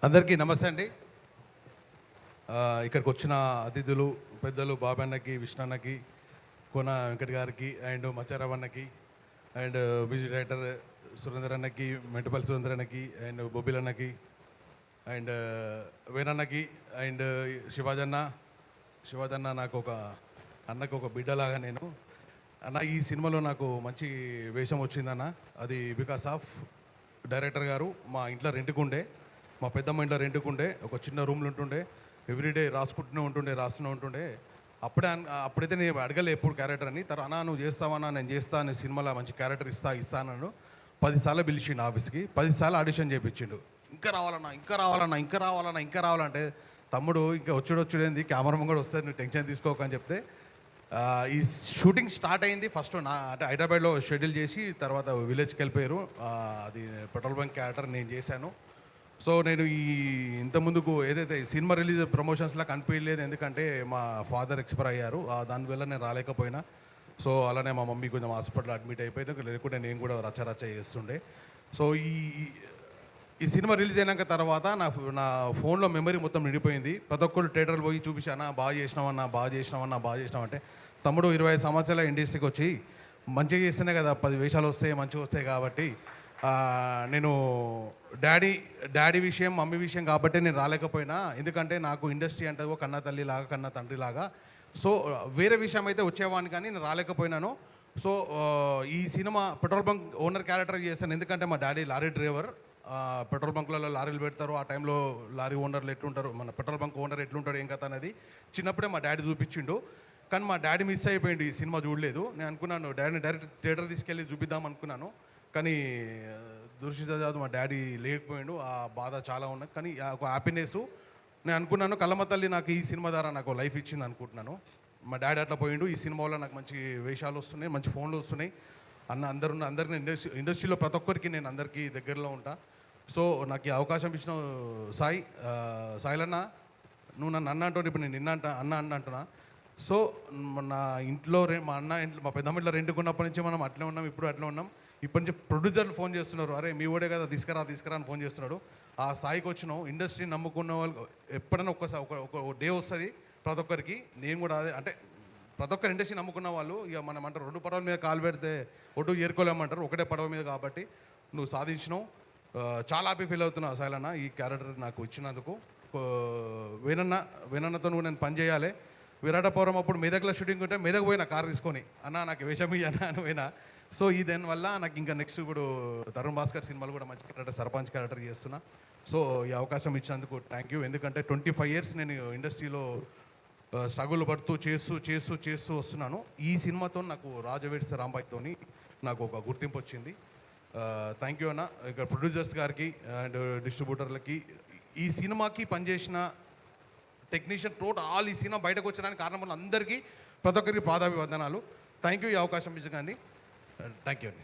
అందరికీ నమస్తే అండి. ఇక్కడికి వచ్చిన అతిథులు పెద్దలు బాబన్నకి, విష్ణన్నకి, కోన వెంకట్ గారికి అండ్ మచ్చారావన్నకి అండ్ మ్యూజిక్ డైరెక్టర్ సురేందర్ అన్నకి, మెంటపల్లి సురేందర్ అన్నకి అండ్ బొబ్బిల్ అన్నకి అండ్ వేణన్నకి అండ్ శివాజన్న నాకు ఒక అన్నకు ఒక బిడ్డలాగా నేను అన్న ఈ సినిమాలో నాకు మంచి వేషం వచ్చిందన్న. అది బికాస్ ఆఫ్ డైరెక్టర్ గారు మా ఇంట్లో రెంట్కుండే, మా పెద్దమ్మ ఇంట్లో రెంట్కుండే, ఒక చిన్న రూమ్లో ఉంటుండే, ఎవ్రీడే రాస్తూనే ఉంటుండే. అప్పుడైతే నేను అడగలే ఎప్పుడు క్యారెక్టర్ అని. తర్వాత అన్నా నువ్వు చేస్తావన్నా, నేను చేస్తాను, సినిమాలో మంచి క్యారెక్టర్ ఇస్తానన్నాడు. 10 సార్లు పిలిచిండు ఆఫీస్కి, 10 సార్లు ఆడిషన్ చేయించిండు. ఇంకా రావాలంటే తమ్ముడు ఇంకా వచ్చుడేంది, కెమెరామెన్ కూడా వస్తుంది, నువ్వు టెన్షన్ తీసుకోకని చెప్తే ఈ షూటింగ్ స్టార్ట్ అయింది. ఫస్ట్ అంటే హైదరాబాద్లో షెడ్యూల్ చేసి తర్వాత విలేజ్కి వెళ్ళిపోయారు. అది పెట్రోల్ బంక్ క్యారెక్టర్ నేను చేశాను. సో నేను ఇంతకుముందుకు ఏదైతే సినిమా రిలీజ్ ప్రమోషన్స్లా కనిపించలేదు, ఎందుకంటే మా ఫాదర్ ఎక్స్పైర్ అయ్యారు. దానివల్ల నేను రాలేకపోయినా. సో అలానే మా మమ్మీ కొంచెం హాస్పిటల్ అడ్మిట్ అయిపోయినా, లేకుంటే నేను కూడా రచ్చ చేస్తుండే. సో ఈ సినిమా రిలీజ్ అయినాక తర్వాత నా ఫోన్లో మెమరీ మొత్తం నిండిపోయింది. ప్రతి ఒక్కరు థియేటర్లు పోయి చూపించానా, బాగా చేసినామంటే తమ్ముడు 25 సంవత్సరాల ఇండస్ట్రీకి వచ్చి మంచిగా చేస్తేనే కదా 10 వేషాలు వస్తాయి, మంచిగా వస్తాయి. కాబట్టి నేను డాడీ విషయం, మమ్మీ విషయం కాబట్టి నేను రాలేకపోయినా, ఎందుకంటే నాకు ఇండస్ట్రీ అంటే ఒక కన్న తల్లిలాగా, కన్న తండ్రిలాగా. సో వేరే విషయం అయితే వచ్చేవాడిని కానీ నేను రాలేకపోయినాను. సో ఈ cinema petrol bunk owner character చేశాను, ఎందుకంటే మా డాడీ లారీ డ్రైవర్. పెట్రోల్ బంక్లలో లారీలు పెడతారు, ఆ టైంలో లారీ ఓనర్లు ఎట్లుంటారు, మన పెట్రోల్ బంక్ ఓనర్ ఎట్లుంటాడు, ఏం కథ అనేది చిన్నప్పుడే మా డాడీ చూపించిండు. కానీ మా డాడీ మిస్ అయిపోయింది, ఈ సినిమా చూడలేదు. నేను అనుకున్నాను డాడీని డైరెక్ట్ థియేటర్ తీసుకెళ్ళి చూపిద్దాం అనుకున్నాను, కానీ దురదృష్టవశాత్తు మా డాడీ లేకపోయాడు. ఆ బాధ చాలా ఉన్నది, కానీ ఒక హ్యాపీనెస్. నేను అనుకున్నాను కళ్ళమ్మ తల్లి నాకు ఈ సినిమా ద్వారా నాకు లైఫ్ ఇచ్చింది అనుకుంటున్నాను. మా డాడీ అట్లా పోయిండు, ఈ సినిమా వల్ల నాకు మంచి వేషాలు వస్తున్నాయి, మంచి ఫోన్లు వస్తున్నాయి. అందరికీ ఇండస్ట్రీలో ప్రతి ఒక్కరికి నేను అందరికీ దగ్గరలో ఉంటా. సో నాకు ఈ అవకాశం ఇచ్చిన సాయిలన్న, నువ్వు నన్ను అన్న అంటావు, ఇప్పుడు నేను అన్న అంటున్నా. సో నా ఇంట్లో మా పెద్దమ్మ ఇంట్లో రెంట్కున్నప్పటి నుంచి మనం అట్లే ఉన్నాం, ఇప్పుడు అట్లే ఉన్నాం. ఇప్పటి నుంచి ప్రొడ్యూసర్లు ఫోన్ చేస్తున్నారు, అరే మీ ఓడే కదా తీసుకురా అని ఫోన్ చేస్తున్నాడు. ఆ స్థాయికి వచ్చినాం. ఇండస్ట్రీ నమ్ముకున్న వాళ్ళు ఎప్పుడైనా ఒక డే వస్తుంది ప్రతి ఒక్కరికి. నేను కూడా అదే, అంటే ప్రతి ఒక్కరు ఇండస్ట్రీ నమ్ముకున్న వాళ్ళు ఇక మనం అంటారు 2 పడవల మీద కాలు పెడితే ఒడ్డు ఏరుకోలేమంటారు, ఒకటే పడవ మీద. కాబట్టి నువ్వు సాధించినావు. చాలా హ్యాపీ ఫీల్ అవుతున్నా సాయిలన్న ఈ క్యారెక్టర్ నాకు ఇచ్చినందుకు. వేణన్నతో నేను పని చేయాలి. విరాటపురం అప్పుడు మెదక్లో షూటింగ్ ఉంటే మెదక్ పోయినా కారు తీసుకొని, అన్న నాకు వేషం ఇయ్యన్నా అని పోయినా. సో దానివల్ల నాకు ఇంకా నెక్స్ట్ ఇప్పుడు తరుణ్ భాస్కర్ సినిమాలు కూడా మంచి క్యారెక్టర్, సర్పంచ్ క్యారెక్టర్ చేస్తున్నా. సో ఈ అవకాశం ఇచ్చినందుకు థ్యాంక్ యూ. ఎందుకంటే 25 years నేను ఇండస్ట్రీలో స్ట్రగుల్ పడుతూ చేస్తూ వస్తున్నాను. ఈ సినిమాతో నాకు రాజవేడ్స్ రాంబాయ్తో నాకు ఒక గుర్తింపు వచ్చింది. థ్యాంక్ యూ అన్న. ఇక్కడ ప్రొడ్యూసర్స్ గారికి అండ్ డిస్ట్రిబ్యూటర్లకి, ఈ సినిమాకి పనిచేసిన టెక్నీషియన్ ఆల్ ఈ సినిమా బయటకు వచ్చడానికి కారణం అందరికీ, ప్రతి ఒక్కరికి పాదాభివందనాలు. థ్యాంక్ యూ ఈ అవకాశం ఇచ్చకండి. థ్యాంక్ యూ అండి.